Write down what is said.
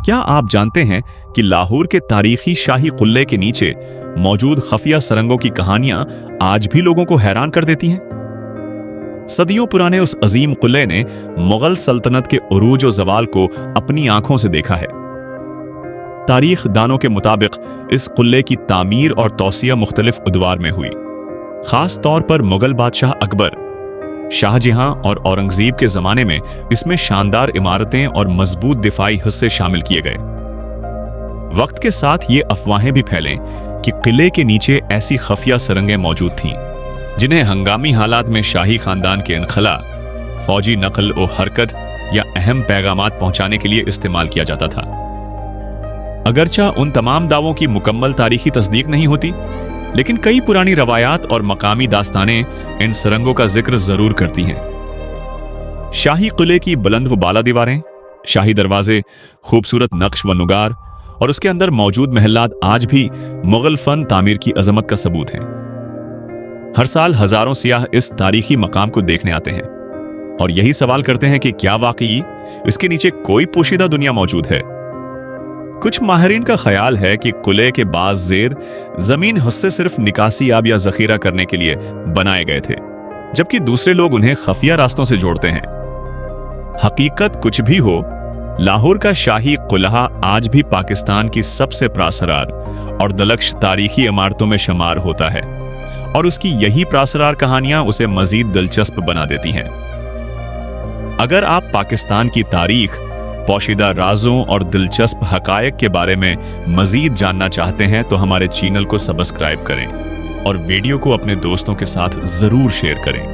کیا آپ جانتے ہیں کہ لاہور کے تاریخی شاہی قلعے کے نیچے موجود خفیہ سرنگوں کی کہانیاں آج بھی لوگوں کو حیران کر دیتی ہیں؟ صدیوں پرانے اس عظیم قلعے نے مغل سلطنت کے عروج و زوال کو اپنی آنکھوں سے دیکھا ہے۔ تاریخ دانوں کے مطابق اس قلعے کی تعمیر اور توسیع مختلف ادوار میں ہوئی۔ خاص طور پر مغل بادشاہ اکبر، شاہ جہاں اور اورنگزیب کے زمانے میں اس میں شاندار عمارتیں اور مضبوط دفاعی حصے شامل کیے گئے۔ وقت کے ساتھ یہ افواہیں بھی پھیلیں کہ قلعے کے نیچے ایسی خفیہ سرنگیں موجود تھیں جنہیں ہنگامی حالات میں شاہی خاندان کے انخلا، فوجی نقل و حرکت یا اہم پیغامات پہنچانے کے لیے استعمال کیا جاتا تھا۔ اگرچہ ان تمام دعووں کی مکمل تاریخی تصدیق نہیں ہوتی، لیکن کئی پرانی روایات اور مقامی داستانیں ان سرنگوں کا ذکر ضرور کرتی ہیں۔ شاہی قلعے کی بلند و بالا دیواریں، شاہی دروازے، خوبصورت نقش و نگار اور اس کے اندر موجود محلات آج بھی مغل فن تعمیر کی عظمت کا ثبوت ہیں۔ ہر سال ہزاروں سیاح اس تاریخی مقام کو دیکھنے آتے ہیں اور یہی سوال کرتے ہیں کہ کیا واقعی اس کے نیچے کوئی پوشیدہ دنیا موجود ہے؟ کچھ ماہرین کا خیال ہے کہ قلعے کے بعض زیر زمین حصے صرف نکاسی آب یا ذخیرہ کرنے کے لیے بنائے گئے تھے، جبکہ دوسرے لوگ انہیں خفیہ راستوں سے جوڑتے ہیں۔ حقیقت کچھ بھی ہو، لاہور کا شاہی قلعہ آج بھی پاکستان کی سب سے پراسرار اور دلکش تاریخی عمارتوں میں شمار ہوتا ہے، اور اس کی یہی پراسرار کہانیاں اسے مزید دلچسپ بنا دیتی ہیں۔ اگر آپ پاکستان کی تاریخ، پوشیدہ رازوں اور دلچسپ حقائق کے بارے میں مزید جاننا چاہتے ہیں تو ہمارے چینل کو سبسکرائب کریں اور ویڈیو کو اپنے دوستوں کے ساتھ ضرور شیئر کریں۔